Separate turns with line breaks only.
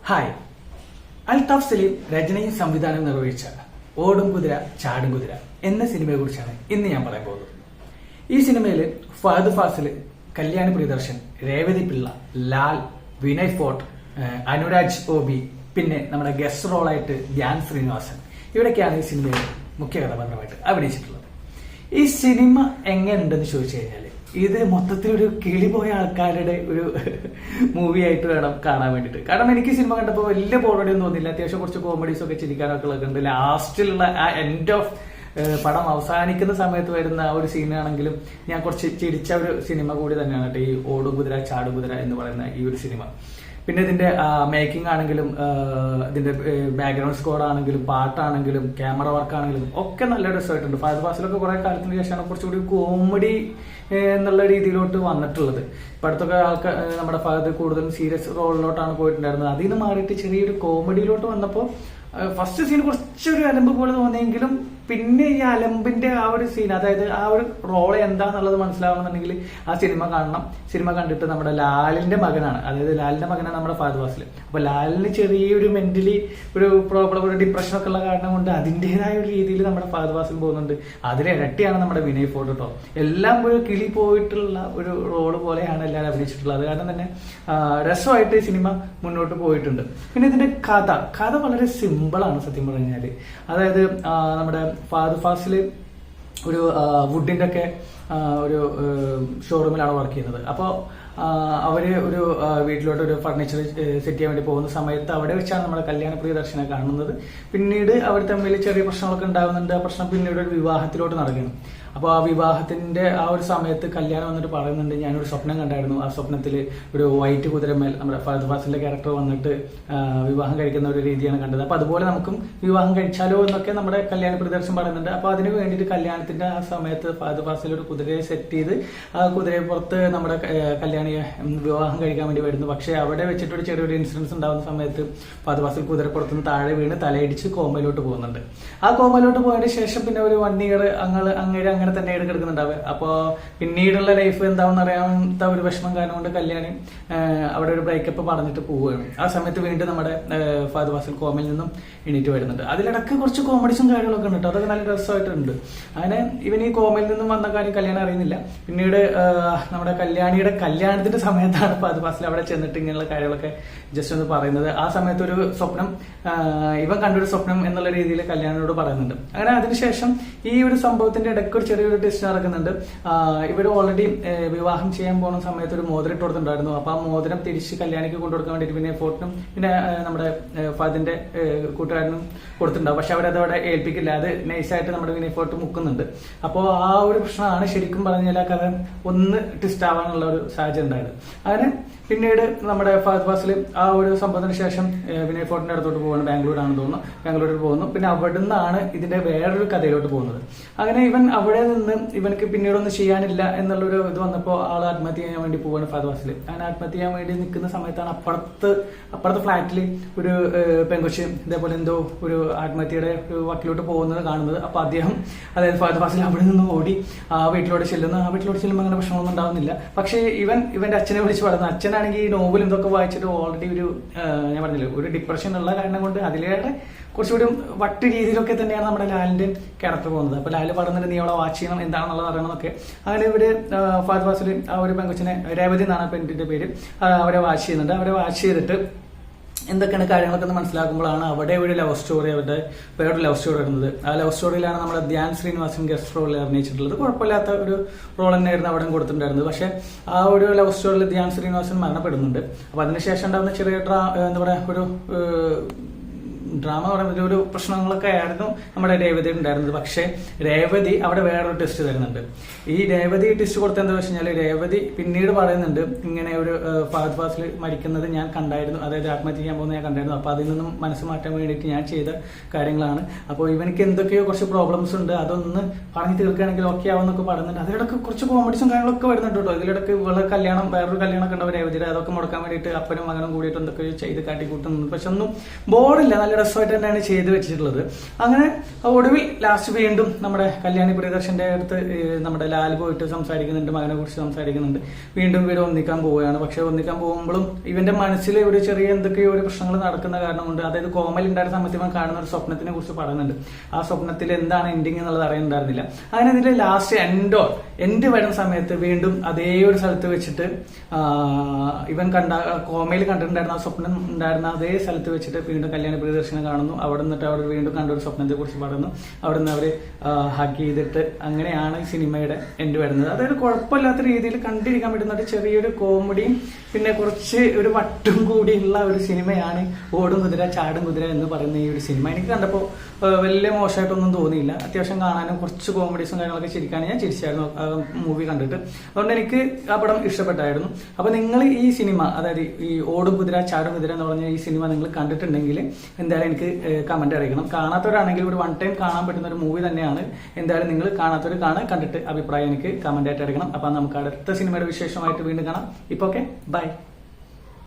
Hi. Althaf Saleem രചനയും സംവിധാനവും നിർവഹിച്ച ഓടും കുതിര ചാടും കുതിര എന്ന സിനിമയെ കുറിച്ചാണ് ഇന്ന് ഞാൻ പറയാൻ പോകുന്നത്. ഈ സിനിമയിൽ ഫഹദ് ഫാസിൽ, കല്യാണി പ്രിയദർശൻ, രേവതി പിള്ള, ലാൽ, വിനയ് ഫോർട്ട്, അനുരാജ് ഓബി, പിന്നെ നമ്മുടെ ഗസ്റ്റ് റോളായിട്ട് ധ്യാൻ ശ്രീനിവാസൻ, ഇവരൊക്കെയാണ് ഈ സിനിമയിൽ മുഖ്യ കഥാപാത്രമായിട്ട് അഭിനയിച്ചിട്ടുള്ളത്. ഈ സിനിമ എങ്ങനെയുണ്ടെന്ന് ചോദിച്ചു കഴിഞ്ഞാൽ ഇത് മൊത്തത്തിൽ ഒരു കിളിപോയ ആൾക്കാരുടെ ഒരു മൂവി ആയിട്ട് വേണം കാണാൻ വേണ്ടിയിട്ട്. കാരണം എനിക്ക് സിനിമ കണ്ടപ്പോൾ വലിയ ബോറടി ഒന്നും തോന്നില്ല. അത്യാവശ്യം കുറച്ച് കോമഡീസ് ഒക്കെ ചിരിക്കാനൊക്കെ ഉള്ളത്. ലാസ്റ്റിലുള്ള ആ എൻഡ് ഓഫ് പടം അവസാനിക്കുന്ന സമയത്ത് വരുന്ന ആ ഒരു സീനാണെങ്കിലും ഞാൻ കുറച്ച് ചിരിച്ച ഒരു സിനിമ കൂടി തന്നെയാണ് കേട്ടോ ഈ ഓടും കുതിര ചാടും കുതിര എന്ന് പറയുന്ന ഈ ഒരു സിനിമ. പിന്നെ ഇതിന്റെ മേക്കിംഗ് ആണെങ്കിലും ഇതിന്റെ ബാക്ക്ഗ്രൗണ്ട് സ്കോർ ആണെങ്കിലും പാട്ടാണെങ്കിലും ക്യാമറ വർക്ക് ആണെങ്കിലും ഒക്കെ നല്ല രസമായിട്ടുണ്ട്. ഫഹദ് ഫാസിലൊക്കെ കുറെ കാലത്തിന് ശേഷമാണ് കുറച്ചുകൂടി കോമഡി എന്നുള്ള രീതിയിലോട്ട് വന്നിട്ടുള്ളത്. ഇപ്പൊ അടുത്തൊക്കെ ആൾക്കാർ നമ്മുടെ ഫഹദ് കൂടുതലും സീരിയസ് റോളിലോട്ടാണ് പോയിട്ടുണ്ടായിരുന്നത്. അതിൽ നിന്ന് മാറിയിട്ട് ചെറിയൊരു കോമഡിയിലോട്ട് വന്നപ്പോൾ ഫസ്റ്റ് സീൻ കുറച്ചൊരു അലമ്പ് പോലെ തോന്നിയെങ്കിലും പിന്നെ ഈ അലമ്പിന്റെ ആ ഒരു സീൻ, അതായത് ആ ഒരു റോള് എന്താന്നുള്ളത് മനസ്സിലാവണമെന്നുണ്ടെങ്കിൽ ആ സിനിമ കാണണം. സിനിമ കണ്ടിട്ട് നമ്മുടെ ലാലിന്റെ മകനാണ്, അതായത് ലാലിന്റെ മകനാണ് നമ്മുടെ ഫഹദ് ഫാസിൽ. അപ്പൊ ലാലിന് ചെറിയൊരു മെന്റലി ഒരു പ്രോബ്ലം, ഒരു ഡിപ്രഷൻ ഒക്കെ ഉള്ള കാരണം കൊണ്ട് അതിൻ്റെതായ ഒരു രീതിയിൽ നമ്മുടെ ഫഹദ് ഫാസിൽ പോകുന്നുണ്ട്. അതിലിരട്ടിയാണ് നമ്മുടെ വിനയ് ഫോർട്ട് കേട്ടോ. എല്ലാം ഒരു കിളി പോയിട്ടുള്ള ഒരു റോള് പോലെയാണ് എല്ലാവരും അഭിനയിച്ചിട്ടുള്ളത്. അത് കാരണം തന്നെ രസമായിട്ട് ഈ സിനിമ മുന്നോട്ട് പോയിട്ടുണ്ട്. പിന്നെ ഇതിന്റെ കഥ വളരെ സിമ്പിളാണ് സത്യം പറഞ്ഞാല്. അതായത് നമ്മുടെ ഫഹദ് ഫാസിൽ ഒരു വുഡിന്റെ ഒക്കെ ഒരു ഷോറൂമിലാണ് വർക്ക് ചെയ്യുന്നത്. അപ്പോൾ അവര് ഒരു വീട്ടിലോട്ട് ഒരു ഫർണിച്ചർ സെറ്റ് ചെയ്യാൻ വേണ്ടി പോകുന്ന സമയത്ത് അവിടെ വെച്ചാണ് നമ്മുടെ കല്യാണ പ്രിയദർശനെ കാണുന്നത്. പിന്നീട് അവർ തമ്മിൽ ചെറിയ പ്രശ്നങ്ങളൊക്കെ ഉണ്ടാകുന്നുണ്ട്. ആ പ്രശ്നം പിന്നീട് ഒരു വിവാഹത്തിലോട്ട് നടക്കുന്നു. അപ്പോൾ ആ വിവാഹത്തിന്റെ ആ ഒരു സമയത്ത് കല്യാണം വന്നിട്ട് പറയുന്നുണ്ട്, ഞാനൊരു സ്വപ്നം കണ്ടായിരുന്നു. ആ സ്വപ്നത്തിൽ ഒരു വൈറ്റ് കുതിരമേൽ നമ്മുടെ ഫഹദ് ഫാസിലിന്റെ ക്യാരക്ടർ വന്നിട്ട് വിവാഹം കഴിക്കുന്ന ഒരു രീതിയാണ് കണ്ടത്. അപ്പൊ അതുപോലെ നമുക്കും വിവാഹം കഴിച്ചാലോ എന്നൊക്കെ നമ്മുടെ കല്യാണ പ്രിയദർശൻ പറയുന്നുണ്ട്. അപ്പൊ അതിന് വേണ്ടിയിട്ട് കല്യാണത്തിന്റെ ആ സമയത്ത് ഫഹദ് ഫാസിൽ ഒരു കുതിരയെ സെറ്റ് ചെയ്ത് ആ കുതിരയെ പുറത്ത് നമ്മുടെ കല്യാണിയെ വിവാഹം കഴിക്കാൻ വേണ്ടി വരുന്നു. പക്ഷെ അവിടെ വെച്ചിട്ട് ഒരു ചെറിയൊരു ഇൻസിഡൻസ് ഉണ്ടാകുന്ന സമയത്ത് ഫഹദ് ഫാസിൽ കുതിരപ്പുറത്തുനിന്ന് താഴെ വീണ് തലയിടിച്ച് കോമയിലോട്ട് പോകുന്നുണ്ട്. ആ കോമയിലോട്ട് പോയതിനു ശേഷം പിന്നെ ഒരു 1 ഇയർ അങ്ങനെ തന്നെ കിടക്കുന്നുണ്ടാവുക. അപ്പോ പിന്നീടുള്ള ലൈഫ് എന്താണെന്ന് അറിയാത്ത ഒരു വിഷമം കാരണം കൊണ്ട് കല്യാണി അവിടെ ഒരു ബ്രേക്കപ്പ് പറഞ്ഞിട്ട് പോവുകയാണ്. ആ സമയത്ത് വീണ്ടും നമ്മുടെ ഫഹദ് ഫാസിൽ കോമയിൽ നിന്നും എണീറ്റ് വരുന്നുണ്ട്. അതിലിടക്ക് കുറച്ച് കോമഡീസും കാര്യങ്ങളൊക്കെ ഉണ്ട്. അതൊക്കെ നല്ല രസമായിട്ടുണ്ട്. അങ്ങനെ ഇവൻ ഈ കോമയിൽ നിന്നും വന്ന കാര്യം കല്യാണം അറിയുന്നില്ല. പിന്നീട് നമ്മുടെ കല്യാണിയുടെ കല്യാണത്തിന്റെ സമയത്താണ് ഫഹദ് ഫാസിൽ അവിടെ ചെന്നിട്ട് ഇങ്ങനെയുള്ള കാര്യങ്ങളൊക്കെ ജസ്റ്റ് ഒന്ന് പറയുന്നത്. ആ സമയത്ത് ഒരു സ്വപ്നം, ഇവൻ കണ്ടൊരു സ്വപ്നം എന്നുള്ള രീതിയിൽ കല്യാണിയോട് പറയുന്നുണ്ട്. അങ്ങനെ അതിനുശേഷം ഈ ഒരു സംഭവത്തിന്റെ ഇടയ്ക്ക് ഒരു ചെറിയൊരു ടെസ്റ്റ് നടക്കുന്നുണ്ട്. ഇവർ ഓൾറെഡി വിവാഹം ചെയ്യാൻ പോകുന്ന സമയത്ത് ഒരു മോതിരം ഇട്ട് കൊടുത്തിട്ടുണ്ടായിരുന്നു. അപ്പൊ ആ മോതിരം തിരിച്ച് കല്യാണിക്ക് കൊണ്ടുകൊടുക്കാൻ വേണ്ടിയിട്ട് പിന്നെ ഫോർട്ടിനും പിന്നെ നമ്മുടെ ഫഹദിന്റെ കൂട്ടുകാരനും കൊടുത്തിട്ടുണ്ടാവും. പക്ഷെ അവരതവിടെ ഏൽപ്പിക്കില്ല. അത് നൈസായിട്ട് നമ്മുടെ വിനയ് ഫോർട്ട് മുക്കുന്നുണ്ട്. അപ്പോൾ ആ ഒരു പ്രശ്നമാണ് ശരിക്കും പറഞ്ഞാൽ ആ കഥ ഒന്ന് ട്വിസ്റ്റ് ആവാനുള്ള ഒരു സാഹചര്യം ഉണ്ടായത്. അങ്ങനെ പിന്നീട് നമ്മുടെ ഫഹദ് ഫാസിൽ ആ ഒരു സംഭവത്തിന് ശേഷം വിനയ് ഫോർട്ടിന്റെ അടുത്തോട്ട് പോകുന്നു. ബാംഗ്ലൂരാണെന്ന് തോന്നുന്നു. ബാംഗ്ലൂരിൽ പോകുന്നു. പിന്നെ അവിടെ നിന്നാണ് ഇതിന്റെ വേറൊരു കഥയിലോട്ട് പോകുന്നത്. അങ്ങനെ ഇവൻ അവിടെ നിന്ന് ഇവനക്ക് പിന്നീടൊന്നും ചെയ്യാനില്ല എന്നുള്ളൊരു ഇത് വന്നപ്പോൾ ആൾ ആത്മഹത്യ ചെയ്യാൻ വേണ്ടി പോവാണ് ഫഹദ് ഫാസിൽ. അങ്ങനെ ആത്മഹത്യ ചെയ്യാൻ വേണ്ടി നിൽക്കുന്ന സമയത്താണ് അപ്പുറത്തെ ഫ്ലാറ്റിൽ ഒരു പെങ്കൊച്ച് ഇതേപോലെ എന്തോ ഒരു ആത്മഹത്യയുടെ ഒരു വക്കിലോട്ട് പോകുന്നത് കാണുന്നത്. അപ്പൊ അദ്ദേഹം, അതായത് ഫഹദ് ഫാസിൽ അവിടെ നിന്ന് ഓടി ആ വീട്ടിലോട്ട് ചെല്ലുന്നു. ആ വീട്ടിലോട്ട് ചെല്ലുമ്പോൾ അങ്ങനെ പ്രശ്നമൊന്നും ഉണ്ടാവുന്നില്ല. പക്ഷേ ഇവന്റെ അച്ഛനെ വിളിച്ച് പറയുന്നു. അച്ഛനാണെങ്കിൽ ഈ നോവലും ഇതൊക്കെ വായിച്ചിട്ട് ഓൾറെഡി ഒരു ഞാൻ പറഞ്ഞില്ല ഒരു ഡിപ്രഷൻ ഉള്ള കാരണം കൊണ്ട് അതിലേറെ കുറച്ചുകൂടി വട്ട് രീതിയിലൊക്കെ തന്നെയാണ് നമ്മുടെ ലാലിന്റെ ക്യാരക്ടർ പോകുന്നത്. അപ്പൊ ലാല് പറയുന്നത് നീ അവളെ വാച്ച് ചെയ്യണം, എന്താണെന്നുള്ളത് അറിയണമെന്നൊക്കെ. അങ്ങനെ ഇവര് ഫഹദ് ഫാസിൽ ആ ഒരു പെങ്കൊച്ചിനെ, രേവതി എന്നാണ് പെണ്ണിന്റെ പേര്, അവരെ വാച്ച് ചെയ്യുന്നുണ്ട്. അവരെ വാച്ച് ചെയ്തിട്ട് എന്തൊക്കെയാണ് കാര്യങ്ങളൊക്കെ ഒന്ന് മനസ്സിലാക്കുമ്പോഴാണ് അവിടെ ഒരു ലവ് സ്റ്റോറി, അവരുടെ വേറൊരു ലവ് സ്റ്റോറി വരുന്നത്. ആ ലവ് സ്റ്റോറിയിലാണ് നമ്മുടെ ധ്യാൻ ശ്രീനിവാസൻ ഗസ്റ്റ് റോളിൽ അഭിനയിച്ചിട്ടുള്ളത്. കുഴപ്പമില്ലാത്ത ഒരു റോൾ തന്നെയായിരുന്നു അവിടെ കൊടുത്തിട്ടുണ്ടായിരുന്നത്. പക്ഷെ ആ ഒരു ലവ് സ്റ്റോറിയിൽ ധ്യാൻ ശ്രീനിവാസൻ മരണപ്പെടുന്നുണ്ട്. അപ്പൊ അതിനുശേഷം ഉണ്ടാകുന്ന ചെറിയ എന്താ പറയാ ഒരു ഡ്രാമ പറയുന്നത് ഒരു പ്രശ്നങ്ങളൊക്കെ ആയിരുന്നു നമ്മുടെ രേവതി ഉണ്ടായിരുന്നത്. പക്ഷെ രേവതി അവിടെ വേറൊരു ടെസ്റ്റ് തരുന്നുണ്ട്. ഈ രേവതി ടെസ്റ്റ് കൊടുത്ത എന്താ വെച്ച് കഴിഞ്ഞാൽ രേവതി പിന്നീട് പറയുന്നുണ്ട്, ഇങ്ങനെ ഒരു ഫഹദ് ഫാസിൽ മരിക്കുന്നത് ഞാൻ കണ്ടായിരുന്നു, അതായത് ആത്മഹത്യ ചെയ്യാൻ പോകുന്നത് ഞാൻ കണ്ടായിരുന്നു. അപ്പൊ അതിൽ നിന്നും മനസ്സ് മാറ്റാൻ വേണ്ടിയിട്ട് ഞാൻ ചെയ്ത കാര്യങ്ങളാണ്. അപ്പോൾ ഇവനിക്ക് എന്തൊക്കെയോ കുറച്ച് പ്രോബ്ലംസ് ഉണ്ട്, അതൊന്ന് പറഞ്ഞു തീർക്കുകയാണെങ്കിൽ ഓക്കെ ആവുന്നൊക്കെ പറയുന്നുണ്ട്. അതിലിടക്ക് കുറച്ച് കോമഡീസും കാര്യങ്ങളൊക്കെ വരുന്നുണ്ട് കേട്ടോ. ഇതിലിടക്ക് വേറൊരു കല്യാണമൊക്കെ ഉണ്ടാവും രേവതിയുടെ. അതൊക്കെ മുടക്കാൻ വേണ്ടിയിട്ട് അപ്പനും മകനും കൂടിയിട്ട് എന്തൊക്കെ ചെയ്ത് കാട്ടിക്കൂട്ടുന്നുണ്ട്. പക്ഷെ ഒന്നും ബോർഡില്ല, നല്ല രസമായിട്ട് തന്നെയാണ് ചെയ്ത് വെച്ചിട്ടുള്ളത്. അങ്ങനെ ഒടുവിൽ ലാസ്റ്റ് വീണ്ടും നമ്മുടെ കല്യാണി പ്രിയദർശന്റെ അടുത്ത് നമ്മുടെ ലാൽ പോയിട്ട് സംസാരിക്കുന്നുണ്ട്, മകനെ കുറിച്ച് സംസാരിക്കുന്നുണ്ട്. വീണ്ടും വീട് ഒന്നിക്കാൻ പോവുകയാണ്. പക്ഷെ ഒന്നിക്കാൻ പോകുമ്പോഴും ഇവന്റെ മനസ്സിൽ ഒരു ചെറിയ എന്തൊക്കെയോ ഒരു പ്രശ്നങ്ങൾ നടക്കുന്ന കാരണം കൊണ്ട്, അതായത് കോമൽ ഉണ്ടായിരുന്ന സമയത്ത് ഇവൻ കാണുന്ന ഒരു സ്വപ്നത്തിനെ കുറിച്ച് പറയുന്നുണ്ട്. ആ സ്വപ്നത്തിൽ എന്താണ് എൻഡിങ് എന്നുള്ളത് അറിയുന്നുണ്ടായിരുന്നില്ല. അങ്ങനെ ഇതിന്റെ ലാസ്റ്റ് എൻഡ് വരുന്ന സമയത്ത് വീണ്ടും അതേ ഒരു സ്ഥലത്ത് വെച്ചിട്ട് ഇവൻ കോമയിൽ കണ്ടിട്ടുണ്ടായിരുന്ന ആ സ്വപ്നം ഉണ്ടായിരുന്ന അതേ സ്ഥലത്ത് വെച്ചിട്ട് വീണ്ടും കല്യാണി പ്രിയദർശനെ കാണുന്നു. അവിടെ നിന്നിട്ട് അവർ വീണ്ടും കണ്ട ഒരു സ്വപ്നത്തെ കുറിച്ച് പറയുന്നു. അവിടെ നിന്ന് അവര് ഹഗ് ചെയ്തിട്ട് അങ്ങനെയാണ് ഈ സിനിമയുടെ എൻഡ് വരുന്നത്. അതായത് കുഴപ്പമില്ലാത്ത രീതിയിൽ കണ്ടിരിക്കാൻ പറ്റുന്ന ഒരു ചെറിയൊരു കോമഡിയും പിന്നെ കുറച്ച് ഒരു വട്ടും കൂടിയുള്ള ഒരു സിനിമയാണ് ഓടും കുതിര ചാടും കുതിര എന്ന് പറയുന്ന ഈ ഒരു സിനിമ. എനിക്ക് കണ്ടപ്പോൾ വലിയ മോശമായിട്ടൊന്നും തോന്നിയില്ല. അത്യാവശ്യം കാണാനും കുറച്ച് കോമഡീസും കാര്യങ്ങളൊക്കെ ചിരിക്കാനും ഞാൻ ചിരിച്ചായിരുന്നു മൂവി കണ്ടിട്ട്. അതുകൊണ്ട് എനിക്ക് ആ പടം ഇഷ്ടപ്പെട്ടായിരുന്നു. അപ്പൊ നിങ്ങൾ ഈ സിനിമ, അതായത് ഈ ഓടും കുതിര ചാടും കുതിര എന്ന് പറഞ്ഞ ഈ സിനിമ നിങ്ങൾ കണ്ടിട്ടുണ്ടെങ്കിൽ എന്തായാലും എനിക്ക് കമന്റ് അറിയിക്കണം. കാണാത്തവരാണെങ്കിൽ ഒരു വൺ ടൈം കാണാൻ പറ്റുന്ന ഒരു മൂവി തന്നെയാണ്. എന്തായാലും നിങ്ങൾ കാണാത്തവർ കണ്ടിട്ട് അഭിപ്രായം എനിക്ക് കമന്റ് ആയിട്ട് അറിയിക്കണം. അപ്പൊ നമുക്ക് അടുത്ത സിനിമയുടെ വിശേഷമായിട്ട് വീണ്ടും കാണാം. ഇപ്പൊ ഓക്കെ, ബൈ.